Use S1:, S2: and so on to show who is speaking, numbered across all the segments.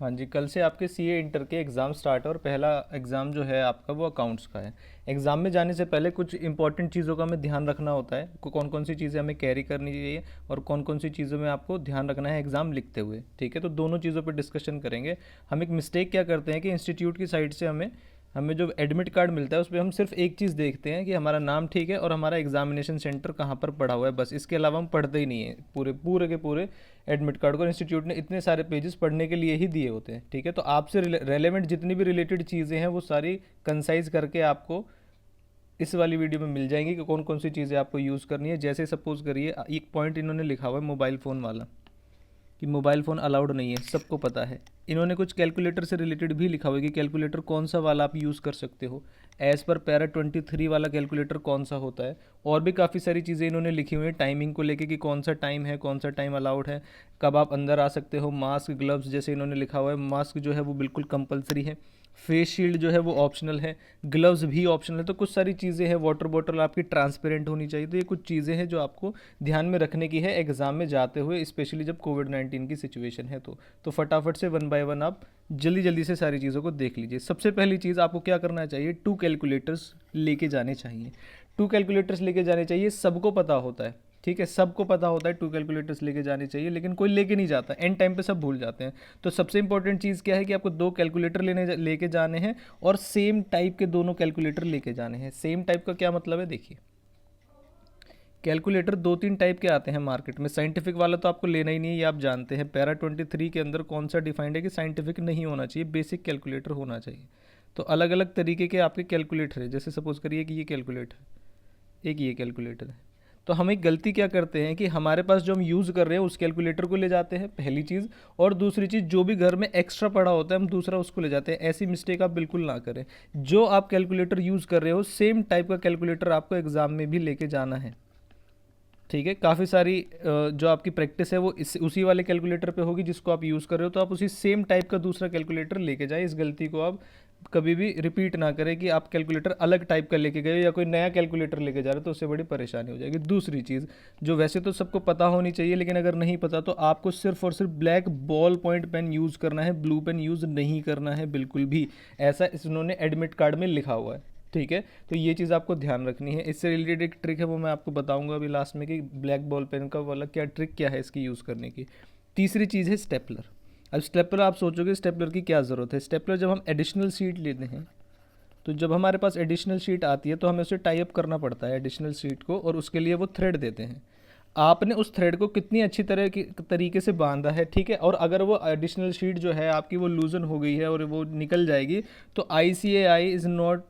S1: हाँ जी, कल से आपके सीए इंटर के एग्ज़ाम स्टार्ट है और पहला एग्ज़ाम जो है आपका वो अकाउंट्स का है। एग्ज़ाम में जाने से पहले कुछ इंपॉर्टेंट चीज़ों का हमें ध्यान रखना होता है, कौन कौन सी चीज़ें हमें कैरी करनी चाहिए और कौन कौन सी चीज़ों में आपको ध्यान रखना है एग्ज़ाम लिखते हुए। ठीक है, तो दोनों चीज़ों पर डिस्कशन करेंगे। हम एक मिस्टेक क्या करते हैं कि इंस्टीट्यूट की साइड से हमें हमें जो एडमिट कार्ड मिलता है उस पर हम सिर्फ एक चीज़ देखते हैं कि हमारा नाम ठीक है और हमारा एग्जामिनेशन सेंटर कहाँ पर पड़ा हुआ है, बस इसके अलावा हम पढ़ते ही नहीं है पूरे पूरे के पूरे एडमिट कार्ड को। इंस्टीट्यूट ने इतने सारे पेजेस पढ़ने के लिए ही दिए होते हैं। ठीक है, तो आपसे रेलेवेंट जितनी भी रिलेटेड चीज़ें हैं वो सारी कंसाइज करके आपको इस वाली वीडियो में मिल जाएंगी कि कौन कौन सी चीज़ें आपको यूज़ करनी है। जैसे सपोज करिए एक पॉइंट इन्होंने लिखा हुआ है मोबाइल फ़ोन वाला, कि मोबाइल फ़ोन अलाउड नहीं है, सबको पता है। इन्होंने कुछ कैलकुलेटर से रिलेटेड भी लिखा हुआ है कि कैलकुलेटर कौन सा वाला आप यूज़ कर सकते हो, एज़ पर पैरा 23 वाला कैलकुलेटर कौन सा होता है। और भी काफ़ी सारी चीज़ें इन्होंने लिखी हुई हैं टाइमिंग को लेके कि कौन सा टाइम है, कौन सा टाइम अलाउड है, कब आप अंदर आ सकते हो। मास्क ग्लव्स जैसे इन्होंने लिखा हुआ है, मास्क जो है वो बिल्कुल कंपलसरी है, फेस शील्ड जो है वो ऑप्शनल है, ग्लव्स भी ऑप्शनल है। तो कुछ सारी चीज़ें हैं, वाटर बॉटल आपकी ट्रांसपेरेंट होनी चाहिए। तो ये कुछ चीज़ें हैं जो आपको ध्यान में रखने की है एग्ज़ाम में जाते हुए, स्पेशली जब कोविड-19 की सिचुएशन है। तो फटाफट से वन बाय वन आप जल्दी जल्दी से सारी चीज़ों को देख लीजिए। सबसे पहली चीज़ आपको क्या करना चाहिए, 2 कैलकुलेटर्स लेके जाने चाहिए। 2 कैलकुलेटर्स लेके जाने चाहिए, सबको पता होता है। ठीक है, सबको पता होता है 2 कैलकुलेटर्स लेके जाने चाहिए, लेकिन कोई लेके नहीं जाता, एंड टाइम पे सब भूल जाते हैं। तो सबसे इंपॉर्टेंट चीज़ क्या है कि आपको 2 कैलकुलेटर लेके जाने हैं और सेम टाइप के दोनों कैलकुलेटर लेके जाने हैं। सेम टाइप का क्या मतलब है, देखिए कैलकुलेटर 2-3 टाइप के आते हैं मार्केट में। साइंटिफिक वाला तो आपको लेना ही नहीं है, ये आप जानते हैं। पैरा 23 के अंदर कौन सा डिफाइंड है कि साइंटिफिक नहीं होना चाहिए, बेसिक कैलकुलेटर होना चाहिए। तो अलग अलग तरीके के आपके कैलकुलेटर है। जैसे सपोज करिए कि ये कैलकुलेटर, एक ये कैलकुलेटर है। तो हम एक गलती क्या करते हैं कि हमारे पास जो हम यूज़ कर रहे हैं उस कैलकुलेटर को ले जाते हैं, पहली चीज़। और दूसरी चीज़, जो भी घर में एक्स्ट्रा पड़ा होता है हम दूसरा उसको ले जाते हैं। ऐसी मिस्टेक आप बिल्कुल ना करें। जो आप कैलकुलेटर यूज़ कर रहे हो सेम टाइप का कैलकुलेटर आपको एग्ज़ाम में भी लेके जाना है। ठीक है, काफ़ी सारी जो आपकी प्रैक्टिस है वो उसी वाले कैलकुलेटर पे होगी जिसको आप यूज़ कर रहे हो। तो आप उसी सेम टाइप का दूसरा कैलकुलेटर लेके जाए। इस गलती को आप कभी भी रिपीट ना करें कि आप कैलकुलेटर अलग टाइप का लेके गए या कोई नया कैलकुलेटर लेके जा रहे हो, तो उससे बड़ी परेशानी हो जाएगी। दूसरी चीज़ जो वैसे तो सबको पता होनी चाहिए, लेकिन अगर नहीं पता तो आपको सिर्फ और सिर्फ black ball point pen use करना है, ब्लू पेन यूज़ नहीं करना है बिल्कुल भी। ऐसा इन्होंने एडमिट कार्ड में लिखा हुआ है। ठीक है, तो ये चीज़ आपको ध्यान रखनी है। इससे रिलेटेड एक ट्रिक है वो मैं आपको बताऊंगा अभी लास्ट में कि ब्लैक बॉल पेन का वाला क्या ट्रिक क्या है इसकी यूज़ करने की। तीसरी चीज़ है स्टेपलर। अब स्टेपलर आप सोचोगे स्टेपलर की क्या ज़रूरत है। स्टेपलर जब हम एडिशनल शीट लेते हैं, तो जब हमारे पास एडिशनल शीट आती है तो हमें उसे टाई अप करना पड़ता है एडिशनल शीट को, और उसके लिए वो थ्रेड देते हैं। आपने उस थ्रेड को कितनी अच्छी तरह की तरीके से बांधा है, ठीक है, और अगर वो एडिशनल शीट जो है आपकी वो लूजन हो गई है और वो निकल जाएगी, तो ICAI is not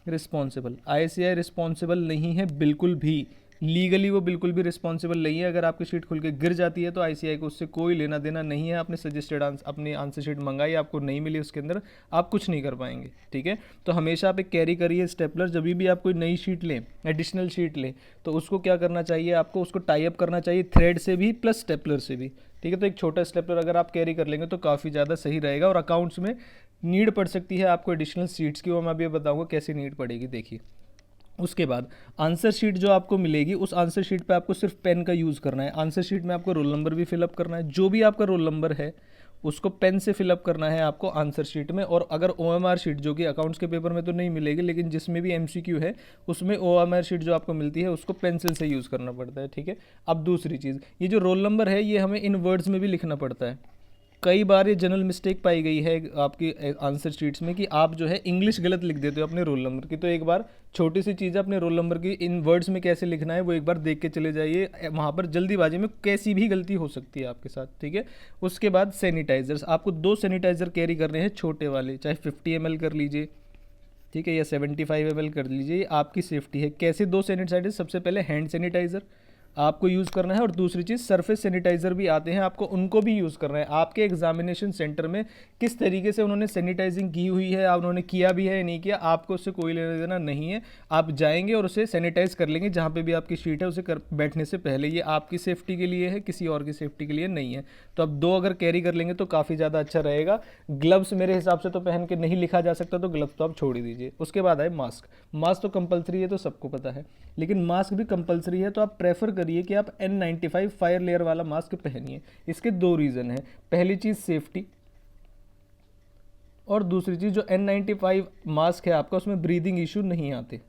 S1: responsible. ICAI responsible नहीं है बिल्कुल भी, लीगली वो बिल्कुल भी रिस्पॉन्सिबल नहीं है। अगर आपकी शीट खुल के गिर जाती है तो ICAI को उससे कोई लेना देना नहीं है। आपने सजेस्टेड अपनी आंसर शीट मंगाई, आपको नहीं मिली उसके अंदर, आप कुछ नहीं कर पाएंगे। ठीक है, तो हमेशा आप एक कैरी करिए स्टेपलर। जब भी आप कोई नई शीट लें, एडिशनल शीट लें, तो उसको क्या करना चाहिए, आपको उसको टाई अप करना चाहिए थ्रेड से भी प्लस स्टेपलर से भी। ठीक है, तो एक छोटा स्टेपलर अगर आप कैरी कर लेंगे तो काफ़ी ज़्यादा सही रहेगा। और अकाउंट्स में नीड पड़ सकती है आपको एडिशनल सीट्स की, वो मैं अभी बताऊंगा कैसे नीड पड़ेगी, देखिए। उसके बाद आंसर शीट जो आपको मिलेगी, उस आंसर शीट पे आपको सिर्फ पेन का यूज़ करना है। आंसर शीट में आपको रोल नंबर भी फिलअप करना है, जो भी आपका रोल नंबर है उसको पेन से फिलअप करना है आपको आंसर शीट में। और अगर OMR शीट, जो कि अकाउंट्स के पेपर में तो नहीं मिलेगी लेकिन जिसमें भी MCQ है उसमें OMR शीट जो आपको मिलती है उसको पेंसिल से यूज़ करना पड़ता है। ठीक है, अब दूसरी चीज़, ये जो रोल नंबर है ये हमें इन वर्ड्स में भी लिखना पड़ता है। कई बार ये जनरल मिस्टेक पाई गई है आपकी आंसर शीट्स में कि आप जो है इंग्लिश गलत लिख देते हो अपने रोल नंबर की। तो एक बार छोटी सी चीज़ है, अपने रोल नंबर की इन वर्ड्स में कैसे लिखना है वो एक बार देख के चले जाइए। वहाँ पर जल्दीबाजी में कैसी भी गलती हो सकती है आपके साथ। ठीक है, उसके बाद सैनिटाइजर्स, आपको 2 सैनिटाइज़र कैरी करने हैं, छोटे वाले, चाहे 50 ml कर लीजिए, ठीक है, या 75 ml कर लीजिए, आपकी सेफ्टी है। कैसे 2 सैनिटाइजर, सबसे पहले हैंड सैनिटाइज़र आपको यूज़ करना है, और दूसरी चीज़ सरफेस सैनिटाइज़र भी आते हैं, आपको उनको भी यूज़ करना है। आपके एग्जामिनेशन सेंटर में किस तरीके से उन्होंने सैनिटाइजिंग की हुई है, उन्होंने किया भी है या नहीं किया, आपको उससे कोई लेना देना नहीं है। आप जाएंगे और उसे सैनिटाइज कर लेंगे जहाँ पे भी आपकी शीट है उसे कर बैठने से पहले। ये आपकी सेफ्टी के लिए है, किसी और की सेफ्टी के लिए नहीं है। तो अब 2 अगर कैरी कर लेंगे तो काफ़ी ज़्यादा अच्छा रहेगा। ग्लव्स मेरे हिसाब से तो पहन के नहीं लिखा जा सकता, तो ग्लव्स तो आप छोड़ ही दीजिए। उसके बाद आए मास्क। मास्क तो कंपलसरी है, तो सबको पता है, लेकिन मास्क भी कंपलसरी है तो आप प्रेफर करिए कि आप N95 फायर लेयर वाला मास्क पहनिए। इसके 2 रीज़न हैं। पहली चीज़ सेफ्टी, और दूसरी चीज़ जो N95 मास्क है आपका, उसमें ब्रीदिंग इशू नहीं आते।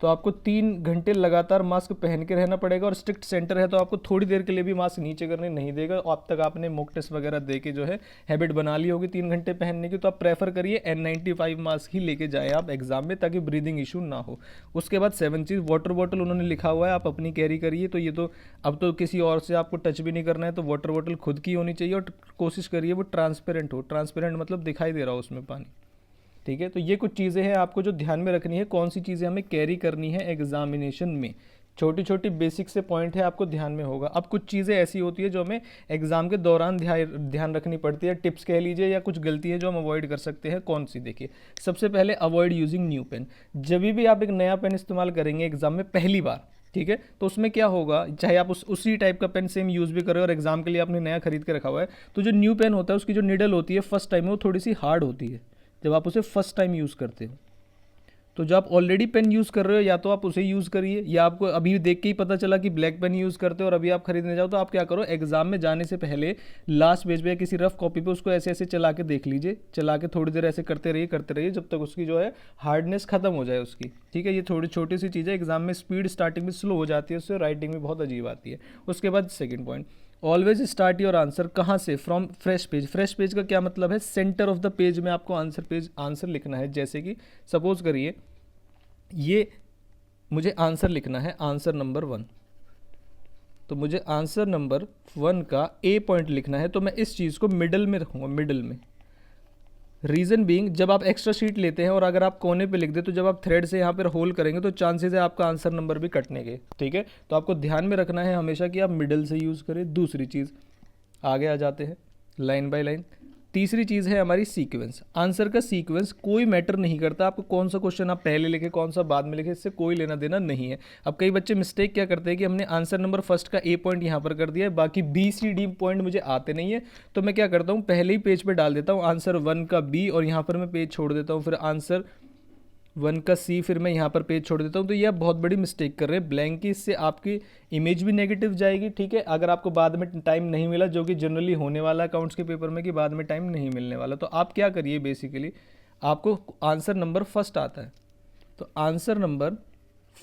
S1: तो आपको 3 घंटे लगातार मास्क पहन के रहना पड़ेगा, और स्ट्रिक्ट सेंटर है तो आपको थोड़ी देर के लिए भी मास्क नीचे करने नहीं देगा। अब तक आपने मॉक टेस्ट वगैरह दे के जो है हैबिट बना ली होगी 3 घंटे पहनने की, तो आप प्रेफर करिए N95 मास्क ही लेके जाए आप एग्जाम में, ताकि ब्रीदिंग इशू ना हो। उसके बाद 7 चीज़, वाटर बॉटल उन्होंने लिखा हुआ है, आप अपनी कैरी करिए। तो ये तो अब तो किसी और से आपको टच भी नहीं करना है, तो वाटर बॉटल खुद की होनी चाहिए, और कोशिश करिए वो ट्रांसपेरेंट हो। ट्रांसपेरेंट मतलब दिखाई दे रहा हो उसमें पानी, ठीक है। तो ये कुछ चीज़ें हैं आपको जो ध्यान में रखनी है, कौन सी चीज़ें हमें कैरी करनी है एग्जामिनेशन में। छोटी छोटी बेसिक से पॉइंट है, आपको ध्यान में होगा। अब कुछ चीज़ें ऐसी होती है जो हमें एग्जाम के दौरान ध्यान रखनी पड़ती है, टिप्स कह लीजिए, या कुछ गलती है जो हम अवॉइड कर सकते हैं। कौन सी, देखिए, सबसे पहले अवॉइड यूजिंग न्यू पेन। जब भी आप एक नया पेन इस्तेमाल करेंगे एग्जाम में पहली बार, ठीक है, तो उसमें क्या होगा, चाहे आप उसी टाइप का पेन सेम यूज़ भी करें और एग्जाम के लिए आपने नया खरीद के रखा हुआ है, तो जो न्यू पेन होता है उसकी जो निडल होती है फर्स्ट टाइम में, वो थोड़ी सी हार्ड होती है जब आप उसे फर्स्ट टाइम यूज़ करते हो। तो जो आप ऑलरेडी पेन यूज़ कर रहे हो, या तो आप उसे यूज़ करिए, या आपको अभी देख के ही पता चला कि ब्लैक पेन यूज़ करते हो और अभी आप खरीदने जाओ, तो आप क्या करो, एग्जाम में जाने से पहले लास्ट पेज पे या किसी रफ कॉपी पे उसको ऐसे ऐसे चला के देख लीजिए। चला के थोड़ी देर ऐसे करते रहिए जब तक उसकी जो है हार्डनेस खत्म हो जाए उसकी, ठीक है। ये थोड़ी छोटी सी चीज़ है, एग्जाम में स्पीड स्टार्टिंग में स्लो हो जाती है, उससे राइटिंग में बहुत अजीब आती है। उसके बाद second point, always start your answer कहाँ से, from fresh page. Fresh page का क्या मतलब है, सेंटर ऑफ द पेज में आपको आंसर लिखना है। जैसे कि सपोज करिए ये मुझे आंसर लिखना है, आंसर नंबर 1, तो मुझे आंसर नंबर 1 का ए पॉइंट लिखना है, तो मैं इस चीज़ को मिडल में रखूँगा, मिडल में। रीज़न बीइंग, जब आप एक्स्ट्रा शीट लेते हैं और अगर आप कोने पे लिख दे, तो जब आप थ्रेड से यहाँ पर होल करेंगे तो चांसेस है आपका आंसर नंबर भी कटने के, ठीक है। तो आपको ध्यान में रखना है हमेशा कि आप मिडल से यूज़ करें। दूसरी चीज़, आगे आ जाते हैं लाइन बाय लाइन। तीसरी चीज़ है हमारी सीक्वेंस। आंसर का सीक्वेंस कोई मैटर नहीं करता, आपको कौन सा क्वेश्चन आप पहले लिखे कौन सा बाद में लिखे, इससे कोई लेना देना नहीं है। अब कई बच्चे मिस्टेक क्या करते हैं कि हमने आंसर नंबर फर्स्ट का ए पॉइंट यहाँ पर कर दिया है, बाकी बी सी डी पॉइंट मुझे आते नहीं है, तो मैं क्या करता हूँ, पहले ही पेज पे डाल देता हूँ आंसर 1 का बी, और यहाँ पर मैं पेज छोड़ देता हूँ, फिर आंसर 1 का सी, फिर मैं यहाँ पर पेज छोड़ देता हूँ। तो ये आप बहुत बड़ी मिस्टेक कर रहे हैं ब्लैंक की, इससे आपकी इमेज भी नेगेटिव जाएगी, ठीक है। अगर आपको बाद में टाइम नहीं मिला, जो कि जनरली होने वाला अकाउंट्स के पेपर में कि बाद में टाइम नहीं मिलने वाला, तो आप क्या करिए, बेसिकली आपको आंसर नंबर फर्स्ट आता है, तो आंसर नंबर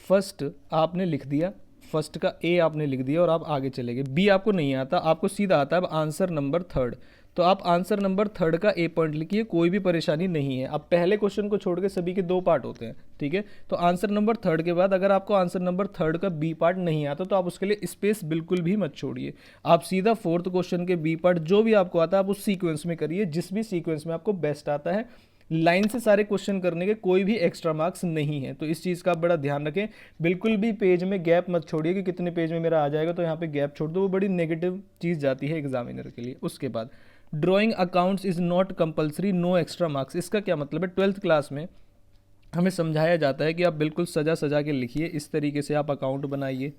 S1: फर्स्ट आपने लिख दिया, फर्स्ट का ए आपने लिख दिया और आप आगे चले गए। बी आपको नहीं आता, आपको सीधा आता है अब आंसर नंबर 3, तो आप आंसर नंबर 3 का ए पॉइंट लिखिए, कोई भी परेशानी नहीं है। अब पहले क्वेश्चन को छोड़ के सभी के 2 पार्ट होते हैं, ठीक है। तो आंसर नंबर 3 के बाद अगर आपको आंसर नंबर 3 का बी पार्ट नहीं आता, तो आप उसके लिए स्पेस बिल्कुल भी मत छोड़िए, आप सीधा 4th क्वेश्चन के बी पार्ट जो भी आपको आता है आप उस सीक्वेंस में करिए, जिस भी सीक्वेंस में आपको बेस्ट आता है। लाइन से सारे क्वेश्चन करने के कोई भी एक्स्ट्रा मार्क्स नहीं है, तो इस चीज़ का आप बड़ा ध्यान रखें। बिल्कुल भी पेज में गैप मत छोड़िए कि कितने पेज में मेरा आ जाएगा तो यहाँ पे गैप छोड़ दो, वो बड़ी नेगेटिव चीज़ जाती है एग्जामिनर के लिए। उसके बाद drawing accounts is not compulsory, no extra marks. इसका क्या मतलब है, 12th क्लास में हमें समझाया जाता है कि आप बिल्कुल सजा सजा के लिखिए, इस तरीके से आप अकाउंट बनाइए,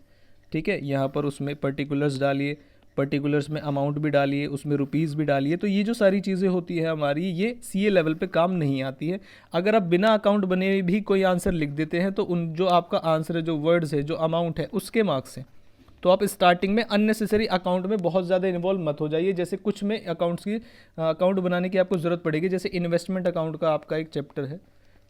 S1: ठीक है। यहाँ पर उसमें पर्टिकुलर्स डालिए, पर्टिकुलर्स में अमाउंट भी डालिए, उसमें रुपीज़ भी डालिए। तो ये जो सारी चीज़ें होती है हमारी, ये सीए लेवल पे काम नहीं आती है। अगर आप बिना अकाउंट बने भी कोई आंसर लिख देते हैं, तो उन जो आपका आंसर है, जो वर्ड्स है, जो अमाउंट है, उसके मार्क्स हैं। तो आप स्टार्टिंग में अननेसेसरी अकाउंट में बहुत ज़्यादा इन्वॉल्व मत हो जाइए। जैसे कुछ में अकाउंट बनाने की आपको ज़रूरत पड़ेगी, जैसे इन्वेस्टमेंट अकाउंट का आपका एक चैप्टर है,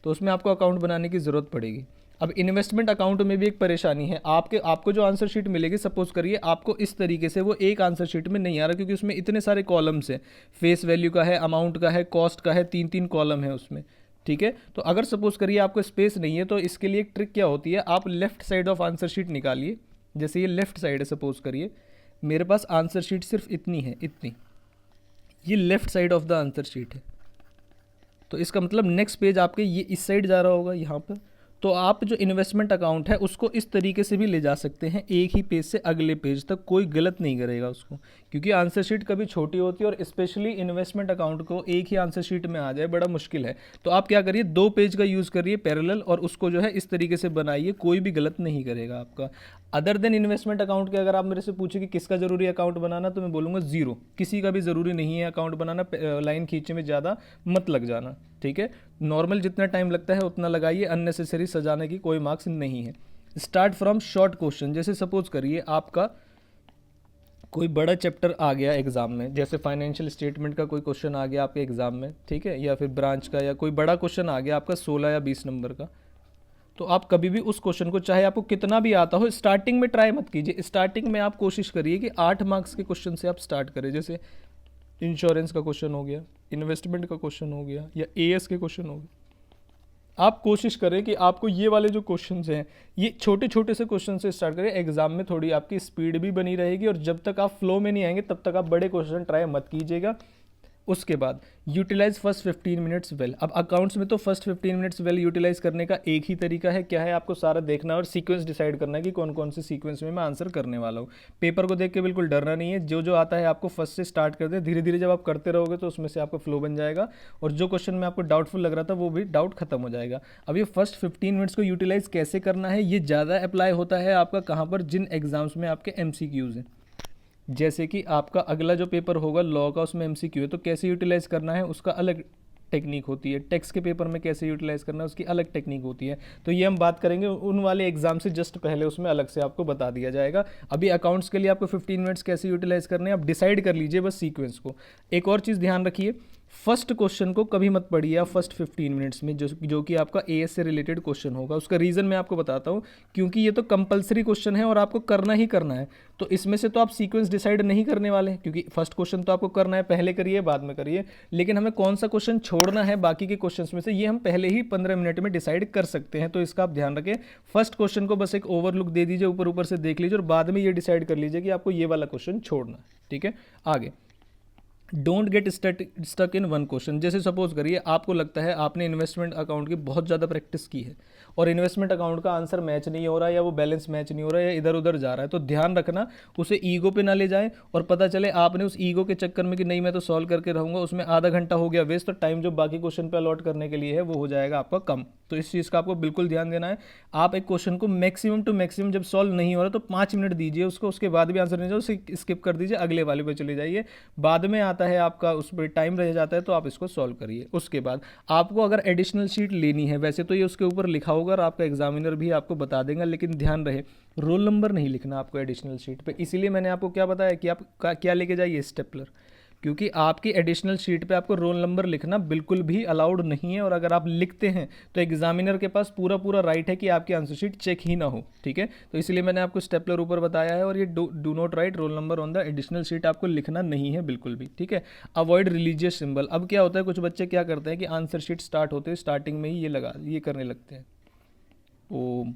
S1: तो उसमें आपको अकाउंट बनाने की ज़रूरत पड़ेगी। अब इन्वेस्टमेंट अकाउंट में भी एक परेशानी है, आपको जो आंसर शीट मिलेगी, सपोज करिए आपको इस तरीके से वो एक आंसर शीट में नहीं आ रहा, क्योंकि उसमें इतने सारे कॉलम्स हैं, फेस वैल्यू का है, अमाउंट का है, कॉस्ट का है, 3-3 कॉलम है उसमें, ठीक है। तो अगर सपोज करिए आपको स्पेस नहीं है, तो इसके लिए एक ट्रिक क्या होती है, आप left side of answer sheet निकालिए। जैसे ये लेफ्ट साइड है, सपोज करिए मेरे पास आंसर शीट सिर्फ इतनी है, इतनी, ये left side of the answer sheet है, तो इसका मतलब नेक्स्ट पेज आपके ये इस साइड जा रहा होगा यहाँ पर। तो आप जो इन्वेस्टमेंट अकाउंट है उसको इस तरीके से भी ले जा सकते हैं, एक ही पेज से अगले पेज तक, कोई गलत नहीं करेगा उसको, क्योंकि आंसर शीट कभी छोटी होती है और स्पेशली इन्वेस्टमेंट अकाउंट को एक ही आंसर शीट में आ जाए बड़ा मुश्किल है। तो आप क्या करिए, 2 पेज का यूज़ करिए पैरेलल, और उसको जो है इस तरीके से बनाइए, कोई भी गलत नहीं करेगा आपका। अदर देन इन्वेस्टमेंट अकाउंट के अगर आप मेरे से पूछे कि किसका ज़रूरी अकाउंट बनाना, तो मैं बोलूँगा 0, किसी का भी ज़रूरी नहीं है अकाउंट बनाना। लाइन खींचने में ज़्यादा मत लग जाना, ठीक है। नॉर्मल जितना टाइम लगता है उतना लगाइए, अननेसेसरी सजाने की कोई मार्क्स नहीं है। स्टार्ट फ्रॉम शॉर्ट क्वेश्चन, जैसे सपोज करिए आपका कोई बड़ा चैप्टर आ गया एग्जाम में, जैसे फाइनेंशियल स्टेटमेंट का कोई क्वेश्चन आ गया आपके एग्जाम में, ठीक है, या फिर ब्रांच का, या कोई बड़ा क्वेश्चन आ गया आपका 16 या 20 नंबर का, तो आप कभी भी उस क्वेश्चन को, चाहे आपको कितना भी आता हो, स्टार्टिंग में ट्राई मत कीजिए। स्टार्टिंग में आप कोशिश करिए कि 8 मार्क्स के क्वेश्चन से आप स्टार्ट करें, जैसे इंश्योरेंस का क्वेश्चन हो गया, इन्वेस्टमेंट का क्वेश्चन हो गया, या एएस के क्वेश्चन हो गए। आप कोशिश करें कि आपको ये वाले जो क्वेश्चंस हैं, ये छोटे छोटे से क्वेश्चन से स्टार्ट करें। एग्जाम में थोड़ी आपकी स्पीड भी बनी रहेगी, और जब तक आप फ्लो में नहीं आएंगे तब तक आप बड़े क्वेश्चन ट्राई मत कीजिएगा। उसके बाद यूटिलाइज फर्स्ट 15 मिनट्स वेल। अब अकाउंट्स में तो फर्स्ट 15 मिनट्स वेल यूटिलाइज करने का एक ही तरीका है, क्या है, आपको सारा देखना और सीक्वेंस डिसाइड करना है कि कौन कौन से सीक्वेंस में मैं आंसर करने वाला हूँ। पेपर को देख के बिल्कुल डरना नहीं है, जो जो आता है आपको फर्स्ट से स्टार्ट कर दे, धीरे धीरे जब आप करते रहोगे तो उसमें से आपका फ्लो बन जाएगा, और जो क्वेश्चन में आपको डाउटफुल लग रहा था वो भी डाउट खत्म हो जाएगा। अब ये फर्स्ट 15 मिनट्स को यूटिलाइज कैसे करना है, ये ज़्यादा अप्लाई होता है आपका कहाँ पर, जिन एग्जाम्स में आपके MCQs हैं। जैसे कि आपका अगला जो पेपर होगा लॉ का, उसमें MCQ है, तो कैसे यूटिलाइज करना है उसका अलग टेक्निक होती है। टैक्स के पेपर में कैसे यूटिलाइज करना है उसकी अलग टेक्निक होती है। तो ये हम बात करेंगे उन वाले एग्जाम से जस्ट पहले, उसमें अलग से आपको बता दिया जाएगा। अभी अकाउंट्स के लिए आपको 15 मिनट्स कैसे यूटिलाइज करने हैं आप डिसाइड कर लीजिए बस सीक्वेंस को। एक और चीज़ ध्यान रखिए, फर्स्ट क्वेश्चन को कभी मत पढ़िए आप फर्स्ट 15 मिनट्स में, जो कि आपका एएस से रिलेटेड क्वेश्चन होगा। उसका रीज़न मैं आपको बताता हूँ, क्योंकि ये तो कंपलसरी क्वेश्चन है और आपको करना ही करना है। तो इसमें से तो आप सीक्वेंस डिसाइड नहीं करने वाले, क्योंकि फर्स्ट क्वेश्चन तो आपको करना है, पहले करिए बाद में करिए, लेकिन हमें कौन सा क्वेश्चन छोड़ना है बाकी के क्वेश्चन में से, ये हम पहले ही 15 मिनट में डिसाइड कर सकते हैं। तो इसका आप ध्यान रखें, फर्स्ट क्वेश्चन को बस एक ओवरलुक दे दीजिए, ऊपर ऊपर से देख लीजिए, और बाद में ये डिसाइड कर लीजिए कि आपको ये वाला क्वेश्चन छोड़ना है। ठीक है, आगे don't get stuck in one question. जैसे सपोज करिए आपको लगता है आपने इन्वेस्टमेंट अकाउंट की बहुत ज़्यादा प्रैक्टिस की है और इन्वेस्टमेंट अकाउंट का आंसर मैच नहीं हो रहा है, या वो बैलेंस मैच नहीं हो रहा है, या इधर उधर जा रहा है, तो ध्यान रखना उसे ईगो पे ना ले जाए, और पता चले आपने उस ईगो के चक्कर में कि नहीं मैं तो सॉल्व करके रहूँगा, उसमें आधा घंटा हो गया वेस्ट, तो टाइम जो बाकी क्वेश्चन पे अलॉट करने के लिए है वो हो जाएगा आपका कम। तो इस चीज़ का आपको बिल्कुल ध्यान देना है। आप एक क्वेश्चन को मैक्सिमम टू मैक्सिमम जब सॉल्व नहीं हो रहा तो 5 मिनट दीजिए उसको, उसके बाद भी आंसर नहीं जाए उसे स्किप कर दीजिए, अगले वाले पे चले जाइए। बाद में आता है आपका, उस पर टाइम रह जाता है तो आप इसको सॉल्व करिए। उसके बाद आपको अगर एडिशनल शीट लेनी है, वैसे तो ये उसके ऊपर लिखा होगा और आपका एग्जामिनर भी आपको बता देगा, लेकिन ध्यान रहे रोल नंबर नहीं लिखना आपको एडिशनल शीट पे। इसीलिए मैंने आपको क्या बताया कि आप क्या लेके जाइए, स्टेपलर, क्योंकि आपकी एडिशनल शीट पे आपको रोल नंबर लिखना बिल्कुल भी अलाउड नहीं है, और अगर आप लिखते हैं तो एग्जामिनर के पास पूरा पूरा राइट है कि आपकी आंसर शीट चेक ही ना हो। ठीक है, तो इसलिए मैंने आपको स्टेपलर ऊपर बताया है, और ये do not right roll number on the additional sheet आपको लिखना नहीं है बिल्कुल भी। ठीक है, अवॉइड रिलीजियस सिंबल। अब क्या होता है, कुछ बच्चे क्या करते हैं कि आंसर शीट स्टार्ट होते हैं स्टार्टिंग में ही ये करने लगते हैं, ओम,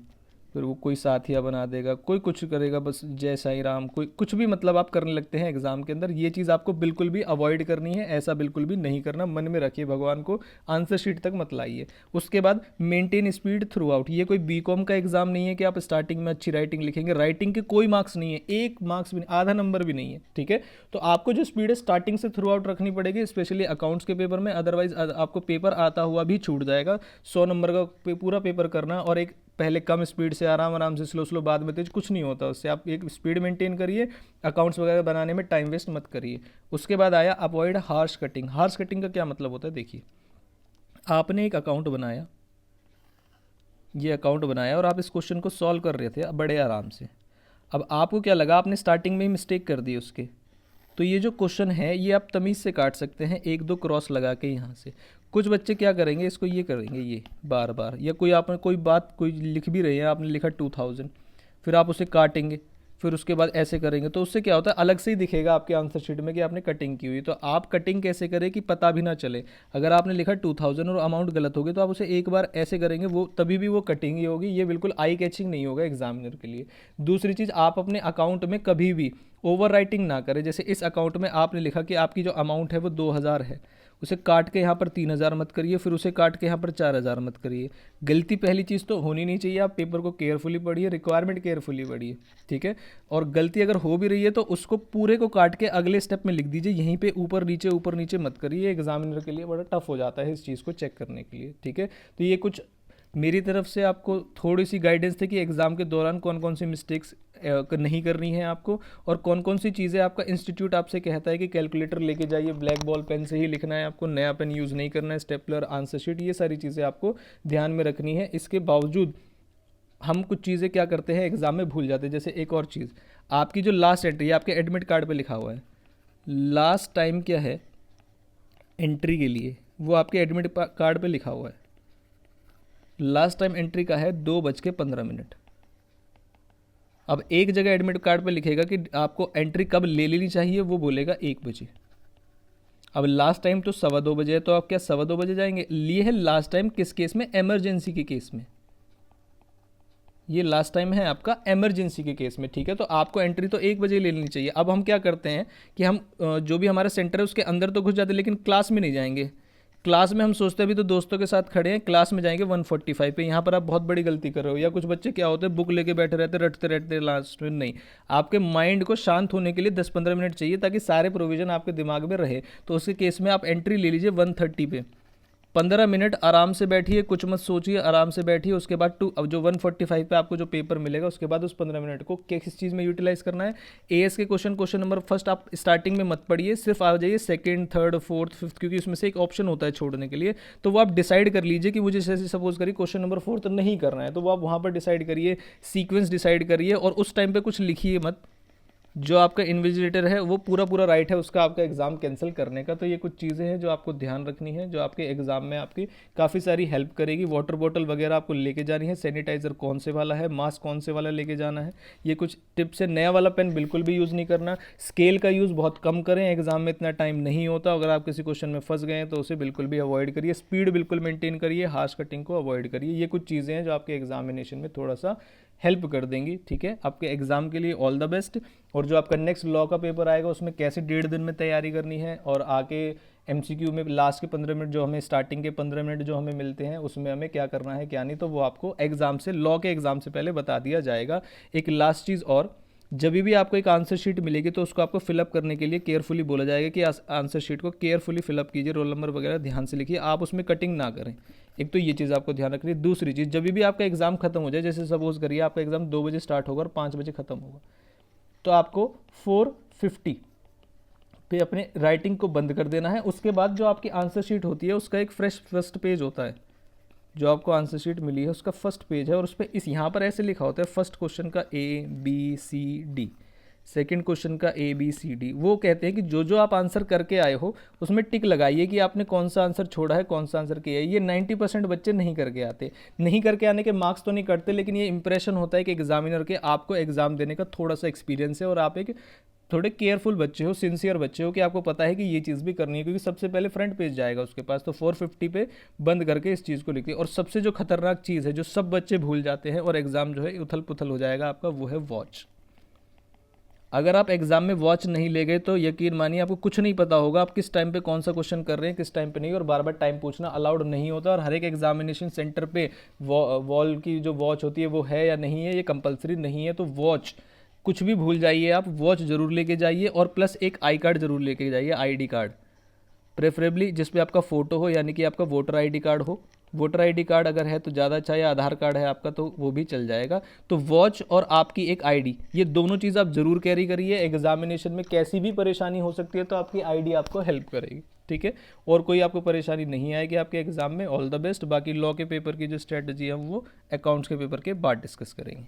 S1: फिर वो कोई साथिया बना देगा, कोई कुछ करेगा, बस जय साई राम, कोई कुछ भी, मतलब आप करने लगते हैं एग्जाम के अंदर। ये चीज़ आपको बिल्कुल भी अवॉइड करनी है, ऐसा बिल्कुल भी नहीं करना, मन में रखिए भगवान को, आंसर शीट तक मत लाइए। उसके बाद मेंटेन स्पीड थ्रू आउट। ये कोई बीकॉम का एग्जाम नहीं है कि आप स्टार्टिंग में अच्छी राइटिंग लिखेंगे, राइटिंग के कोई मार्क्स नहीं है, 1 मार्क्स भी, आधा नंबर भी नहीं है। ठीक है, तो आपको जो स्पीड है स्टार्टिंग से थ्रू आउट रखनी पड़ेगी, स्पेशली अकाउंट्स के पेपर में, अदरवाइज आपको पेपर आता हुआ भी छूट जाएगा। 100 नंबर का पूरा पेपर करना, और एक पहले कम स्पीड से आराम आराम से स्लो बाद में तेज, कुछ नहीं होता उससे। आप एक स्पीड मेंटेन करिए, अकाउंट्स वगैरह बनाने में टाइम वेस्ट मत करिए। उसके बाद आया avoid harsh cutting. Harsh cutting का क्या मतलब होता है, देखिए आपने एक अकाउंट बनाया, ये अकाउंट बनाया और आप इस क्वेश्चन को सॉल्व कर रहे थे बड़े आराम से। अब आपको क्या लगा, आपने स्टार्टिंग में ही मिस्टेक कर दी उसके, तो ये जो क्वेश्चन है ये आप तमीज़ से काट सकते हैं, 1-2 क्रॉस लगा के यहाँ से। कुछ बच्चे क्या करेंगे, इसको ये करेंगे, ये बार बार, या कोई आपने कोई बात कोई लिख भी रहे हैं, आपने लिखा 2000, फिर आप उसे काटेंगे, फिर उसके बाद ऐसे करेंगे, तो उससे क्या होता है, अलग से ही दिखेगा आपके आंसर शीट में कि आपने कटिंग की हुई। तो आप कटिंग कैसे करें कि पता भी ना चले। अगर आपने लिखा 2000 और अमाउंट गलत हो गई, तो आप उसे एक बार ऐसे करेंगे, वो तभी भी वो कटिंग ही होगी, ये बिल्कुल आई कैचिंग नहीं होगा एग्जामिनर के लिए। दूसरी चीज़, आप अपने अकाउंट में कभी भी ओवर राइटिंग ना करें। जैसे इस अकाउंट में आपने लिखा कि आपकी जो अमाउंट है वो 2000 है, उसे काट के यहाँ पर 3000 मत करिए, फिर उसे काट के यहाँ पर 4000 मत करिए। गलती पहली चीज़ तो होनी नहीं चाहिए। आप पेपर को केयरफुली पढ़िए, रिक्वायरमेंट केयरफुली पढ़िए। ठीक है, और गलती अगर हो भी रही है तो उसको पूरे को काट के अगले स्टेप में लिख दीजिए, यहीं पे ऊपर नीचे मत करिए। एग्जामिनर के लिए बड़ा टफ हो जाता है इस चीज़ को चेक करने के लिए। ठीक है, तो ये कुछ मेरी तरफ से आपको थोड़ी सी गाइडेंस थी कि एग्ज़ाम के दौरान कौन कौन सी मिस्टेक्स नहीं करनी है आपको, और कौन कौन सी चीज़ें आपका इंस्टीट्यूट आपसे कहता है कि कैलकुलेटर लेके जाइए, ब्लैक बॉल पेन से ही लिखना है आपको, नया पेन यूज़ नहीं करना है, स्टेपलर, आंसर शीट, ये सारी चीज़ें आपको ध्यान में रखनी है। इसके बावजूद हम कुछ चीज़ें क्या करते हैं एग्ज़ाम में भूल जाते हैं। जैसे एक और चीज़, आपकी जो लास्ट एंट्री है आपके एडमिट कार्ड पे लिखा हुआ है, लास्ट टाइम क्या है एंट्री के लिए, वो आपके एडमिट कार्ड पे लिखा हुआ है। लास्ट टाइम एंट्री का है 2:15। अब एक जगह एडमिट कार्ड पे लिखेगा कि आपको एंट्री कब ले लेनी चाहिए, वो बोलेगा 1 बजे। अब लास्ट टाइम तो 2:15 है, तो आप क्या 2:15 जाएंगे? लिए है लास्ट टाइम किस केस में? इमरजेंसी के केस में। ये लास्ट टाइम है आपका इमरजेंसी के केस में, ठीक है। तो आपको एंट्री तो 1 बजे ले लेनी चाहिए। अब हम क्या करते हैं कि हम जो भी हमारा सेंटर है उसके अंदर तो घुस जाते हैं, लेकिन क्लास में नहीं जाएंगे। क्लास में हम सोचते हैं अभी तो दोस्तों के साथ खड़े हैं, क्लास में जाएंगे 1:45 पे। यहाँ पर आप बहुत बड़ी गलती कर रहे हो। या कुछ बच्चे क्या होते हैं, बुक लेके बैठे रहते, रटते रहते लास्ट में। नहीं, आपके माइंड को शांत होने के लिए 10-15 मिनट चाहिए ताकि सारे प्रोविजन आपके दिमाग में रहे। तो उसके केस में आप एंट्री ले लीजिए 1:30 पे। 15 मिनट आराम से बैठिए, कुछ मत सोचिए, आराम से बैठिए। उसके बाद अब जो 1:45 पे आपको जो पेपर मिलेगा, उसके बाद उस 15 मिनट को किस चीज़ में यूटिलाइज करना है? एएस के क्वेश्चन नंबर फर्स्ट आप स्टार्टिंग में मत पढ़िए, सिर्फ आ जाइए सेकंड, थर्ड, फोर्थ, फिफ्थ, क्योंकि उसमें से एक ऑप्शन होता है छोड़ने के लिए। तो वो आप डिसाइड कर लीजिए कि मुझे जैसे सपोज करिए क्वेश्चन नंबर 4 नहीं करना है, तो वो आप वहाँ पर डिसाइड करिए, सीक्वेंस डिसाइड करिए, और उस टाइम पर कुछ लिखिए मत। जो आपका इन्विजिलेटर है वो पूरा राइट है उसका आपका एग्ज़ाम कैंसिल करने का। तो ये कुछ चीज़ें हैं जो आपको ध्यान रखनी है, जो आपके एग्ज़ाम में आपकी काफ़ी सारी हेल्प करेगी। वाटर बॉटल वगैरह आपको लेके जानी है, सैनिटाइज़र कौन से वाला है, मास्क कौन से वाला लेके जाना है, ये कुछ टिप्स है। नया वाला पेन बिल्कुल भी यूज़ नहीं करना, स्केल का यूज़ बहुत कम करें, एग्जाम में इतना टाइम नहीं होता। अगर आप किसी क्वेश्चन में फंस गए हैं तो उसे बिल्कुल भी अवॉइड करिए, स्पीड बिल्कुल मेंटेन करिए, हार्श कटिंग को अवॉइड करिए। ये कुछ चीज़ें हैं जो आपके एग्जामिनेशन में थोड़ा सा हेल्प कर देंगी, ठीक है। आपके एग्ज़ाम के लिए ऑल द बेस्ट। और जो आपका नेक्स्ट लॉ का पेपर आएगा उसमें कैसे 1.5 दिन में तैयारी करनी है, और आके एमसीक्यू में लास्ट के 15 मिनट जो हमें, स्टार्टिंग के 15 मिनट जो हमें मिलते हैं, उसमें हमें क्या करना है क्या नहीं, तो वो आपको एग्ज़ाम से, लॉ के एग्ज़ाम से पहले बता दिया जाएगा। एक लास्ट चीज़ और, जब भी आपको एक आंसर शीट मिलेगी तो उसको आपको फिलअप करने के लिए केयरफुली बोला जाएगा कि आंसर शीट को केयरफुली फिलअप कीजिए, रोल नंबर वगैरह ध्यान से लिखिए, आप उसमें कटिंग ना करें। एक तो ये चीज़ आपको ध्यान रखनी है। दूसरी चीज़, जब भी आपका एग्ज़ाम खत्म हो जाए, जैसे सपोज करिए आपका एग्ज़ाम 2 बजे स्टार्ट होगा और 5 बजे खत्म होगा, तो आपको 4:50 पे अपने राइटिंग को बंद कर देना है। उसके बाद जो आपकी आंसर शीट होती है उसका एक फ्रेश फर्स्ट पेज होता है, जो आपको आंसर शीट मिली है उसका फर्स्ट पेज है, और उस पर इस यहाँ पर ऐसे लिखा होता है फर्स्ट क्वेश्चन का ABCD, सेकंड क्वेश्चन का ABCD। वो कहते हैं कि जो जो आप आंसर करके आए हो उसमें टिक लगाइए कि आपने कौन सा आंसर छोड़ा है, कौन सा आंसर किया है। ये 90% बच्चे नहीं करके आते। नहीं करके आने के मार्क्स तो नहीं कटते, लेकिन ये इंप्रेशन होता है कि एग्जामिनर के आपको एग्जाम देने का थोड़ा सा एक्सपीरियंस है, और आप एक थोड़े केयरफुल बच्चे हो, सिंसियर बच्चे हो, कि आपको पता है कि ये चीज़ भी करनी है, क्योंकि सबसे पहले फ्रंट पेज जाएगा उसके पास। तो 4:50 पे बंद करके इस चीज़ को लिखिए। और सबसे जो खतरनाक चीज़ है जो सब बच्चे भूल जाते हैं और एग्ज़ाम जो है उथल पुथल हो जाएगा आपका, वो है वॉच। अगर आप एग्जाम में वॉच नहीं ले गए तो यकीन मानिए आपको कुछ नहीं पता होगा, आप किस टाइम पे कौन सा क्वेश्चन कर रहे हैं, किस टाइम पे नहीं। और बार बार टाइम पूछना अलाउड नहीं होता, और हर एक एग्जामिनेशन सेंटर पे वॉल की जो वॉच होती है वो है या नहीं है, ये कंपलसरी नहीं है। तो वॉच कुछ भी भूल जाइए, आप वॉच जरूर लेके जाइए, और प्लस एक आई कार्ड जरूर लेके जाइए, ID कार्ड प्रेफरेबली जिसपे आपका फ़ोटो हो, यानी कि आपका वोटर ID कार्ड हो। वोटर ID कार्ड अगर है तो ज़्यादा अच्छा, या आधार कार्ड है आपका तो वो भी चल जाएगा। तो वॉच और आपकी एक ID, ये दोनों चीज़ आप ज़रूर कैरी करिए। एग्जामिनेशन में कैसी भी परेशानी हो सकती है तो आपकी ID आपको हेल्प करेगी, ठीक है। और कोई आपको परेशानी नहीं आएगी आपके एग्जाम में। All the best. बाकी लॉ के पेपर की जो स्ट्रेटजी है वो अकाउंट्स के पेपर के बाद डिस्कस करेंगे।